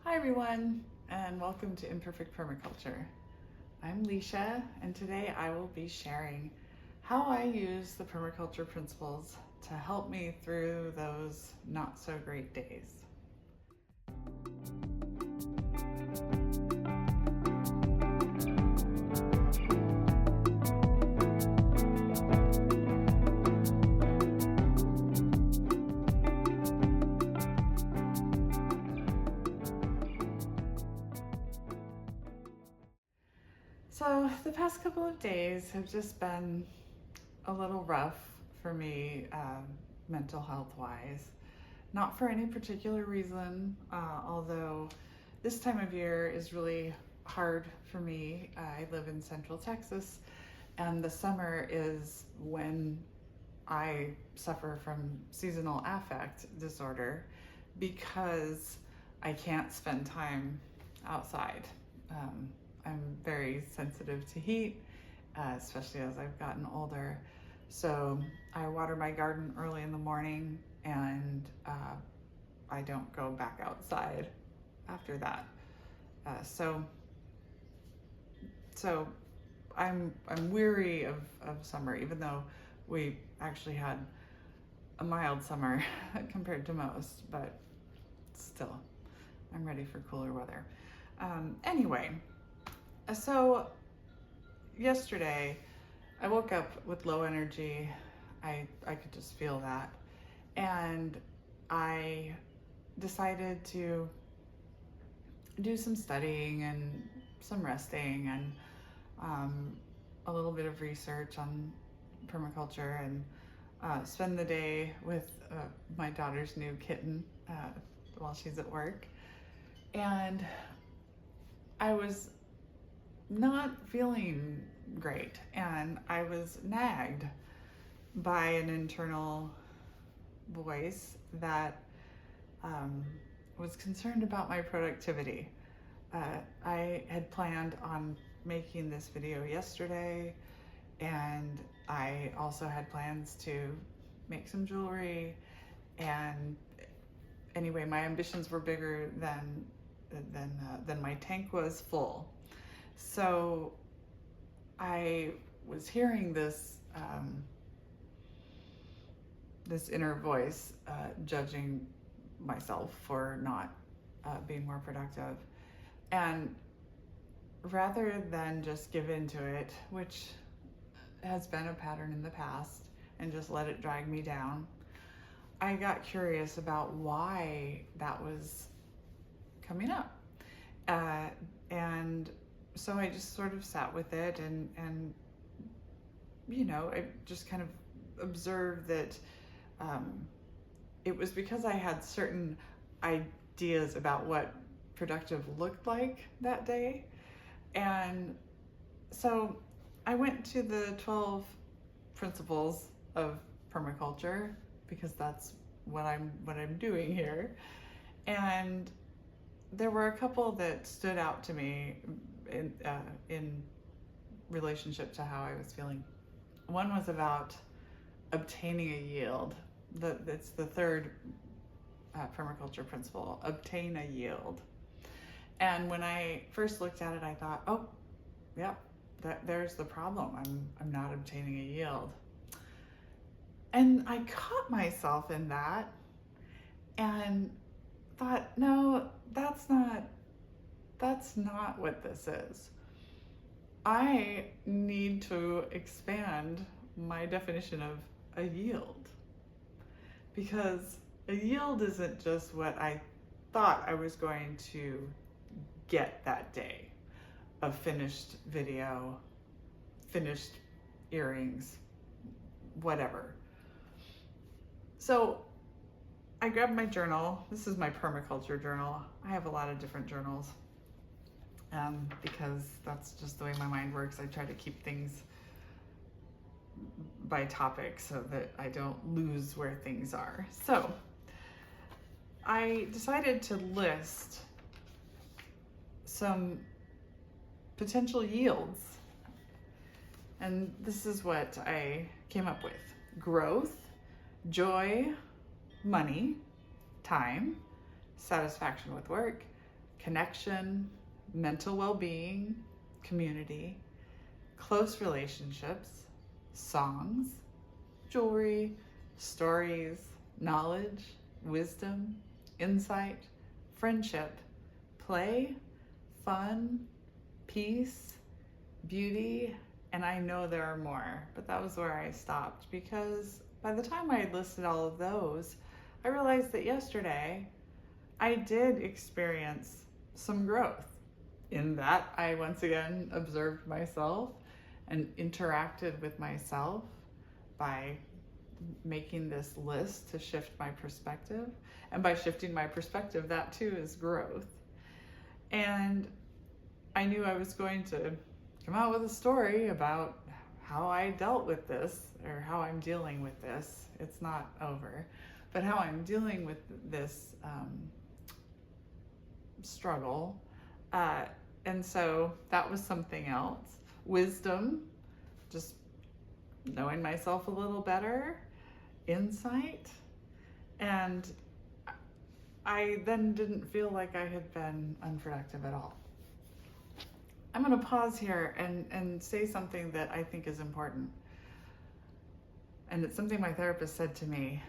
Hi everyone, and welcome to Imperfect Permaculture. I'm Leisha, and today I will be sharing how I use the permaculture principles to help me through those not so great days. So the past couple of days have just been a little rough for me, mental health wise. Not for any particular reason, although this time of year is really hard for me. I live in Central Texas, and the summer is when I suffer from seasonal affect disorder because I can't spend time outside. I'm very sensitive to heat, especially as I've gotten older. So I water my garden early in the morning, and I don't go back outside after that. So I'm weary of summer, even though we actually had a mild summer compared to most, but still, I'm ready for cooler weather. Anyway, so yesterday I woke up with low energy. I could just feel that. And I decided to do some studying and some resting and a little bit of research on permaculture, and spend the day with my daughter's new kitten while she's at work. And I was not feeling great, and I was nagged by an internal voice that was concerned about my productivity. I had planned on making this video yesterday, and I also had plans to make some jewelry, and anyway, my ambitions were bigger than my tank was full. So I was hearing this this inner voice judging myself for not being more productive, and rather than just give into it, which has been a pattern in the past, and just let it drag me down, I got curious about why that was coming up. And so I just sort of sat with it, and you know, I just kind of observed that it was because I had certain ideas about what productive looked like that day. And so I went to the 12 principles of permaculture, because that's what I'm doing here. And there were a couple that stood out to me in relationship to how I was feeling. One was about obtaining a yield. It's the third permaculture principle: obtain a yield. And when I first looked at it, I thought, oh, yep, there's the problem. I'm not obtaining a yield. And I caught myself in that and thought, no, that's not what this is. I need to expand my definition of a yield, because a yield isn't just what I thought I was going to get that day: a finished video, finished earrings, whatever. So I grabbed my journal. This is my permaculture journal. I have a lot of different journals because that's just the way my mind works. I try to keep things by topic so that I don't lose where things are. So I decided to list some potential yields, and this is what I came up with: growth, joy, money, time, satisfaction with work, connection, mental well-being, community, close relationships, songs, jewelry, stories, knowledge, wisdom, insight, friendship, play, fun, peace, beauty, and I know there are more, but that was where I stopped, because by the time I had listed all of those, I realized that yesterday I did experience some growth in that I once again observed myself and interacted with myself by making this list to shift my perspective. And by shifting my perspective, that too is growth. And I knew I was going to come out with a story about how I dealt with this, or how I'm dealing with this. It's not over, but how I'm dealing with this struggle. And so that was something else. Wisdom, just knowing myself a little better, insight, and I then didn't feel like I had been unproductive at all. I'm going to pause here and say something that I think is important. And it's something my therapist said to me,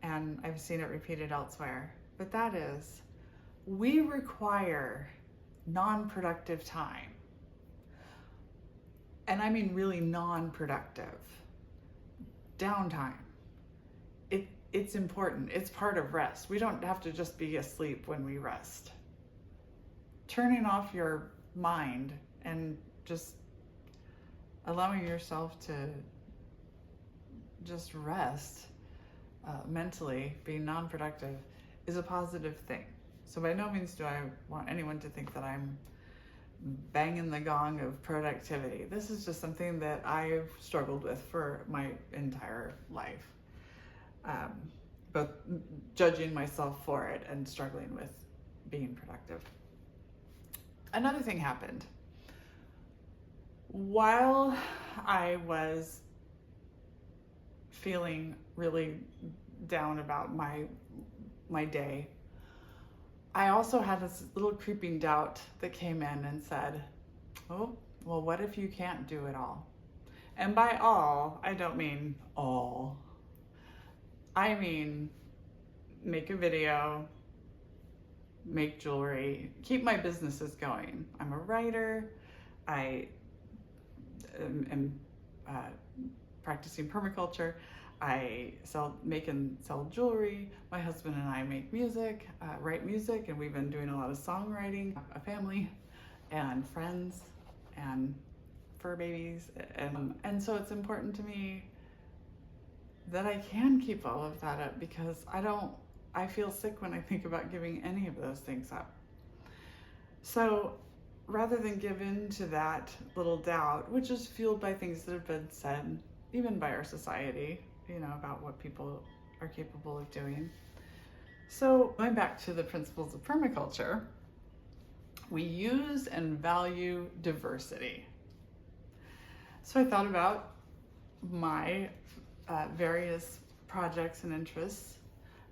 and I've seen it repeated elsewhere. But that is, we require non-productive time. And I mean really non-productive. Downtime. It's important. It's part of rest. We don't have to just be asleep when we rest. Turning off your mind and just allowing yourself to just rest mentally, being non-productive, is a positive thing. So by no means do I want anyone to think that I'm banging the gong of productivity. This is just something that I've struggled with for my entire life. Both judging myself for it and struggling with being productive. Another thing happened. While I was feeling really down about my day, I also had this little creeping doubt that came in and said, oh, well, what if you can't do it all? And by all, I don't mean all. I mean, make a video, make jewelry, keep my businesses going. I'm a writer. I am practicing permaculture. I make and sell jewelry. My husband and I make music, write music, and we've been doing a lot of songwriting, a family and friends and fur babies. And so it's important to me that I can keep all of that up, because I feel sick when I think about giving any of those things up. So rather than give in to that little doubt, which is fueled by things that have been said, even by our society, about what people are capable of doing. So going back to the principles of permaculture, we use and value diversity. So I thought about my various projects and interests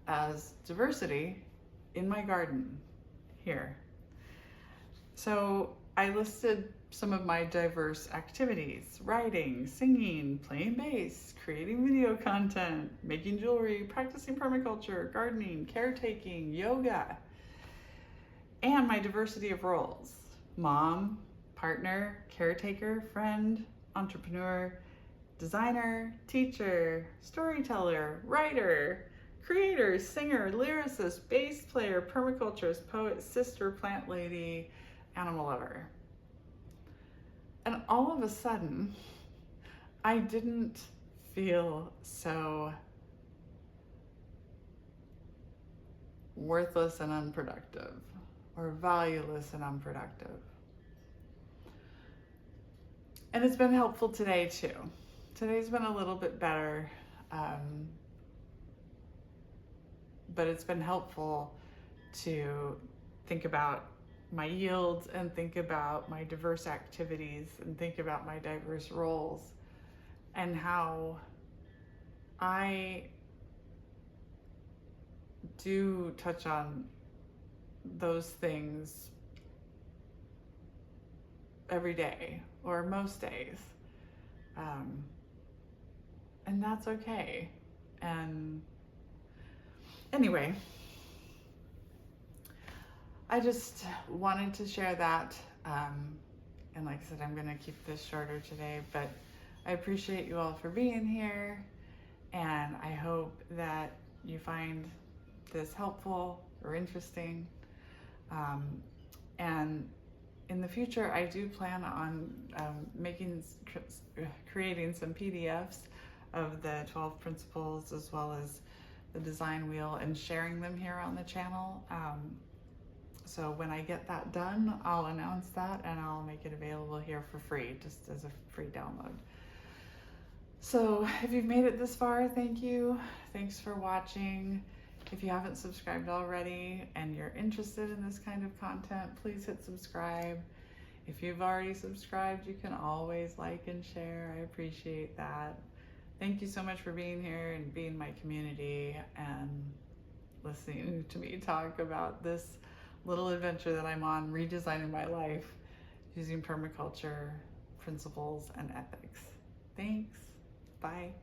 as diversity in my garden here. So I listed some of my diverse activities: writing, singing, playing bass, creating video content, making jewelry, practicing permaculture, gardening, caretaking, yoga, and my diversity of roles: mom, partner, caretaker, friend, entrepreneur, designer, teacher, storyteller, writer, creator, singer, lyricist, bass player, permaculturist, poet, sister, plant lady, animal lover. And all of a sudden, I didn't feel so worthless and unproductive, or valueless and unproductive. And it's been helpful today too. Today's been a little bit better, but it's been helpful to think about my yields and think about my diverse activities and think about my diverse roles, and how I do touch on those things every day or most days. And that's okay. And anyway, I just wanted to share that. And like I said, I'm going to keep this shorter today, but I appreciate you all for being here. And I hope that you find this helpful or interesting. And in the future, I do plan on creating some PDFs of the 12 principles as well as the design wheel and sharing them here on the channel. So when I get that done, I'll announce that and I'll make it available here for free, just as a free download. So if you've made it this far, thank you. Thanks for watching. If you haven't subscribed already and you're interested in this kind of content, please hit subscribe. If you've already subscribed, you can always like and share. I appreciate that. Thank you so much for being here and being my community and listening to me talk about this little adventure that I'm on, redesigning my life using permaculture principles and ethics. Thanks. Bye.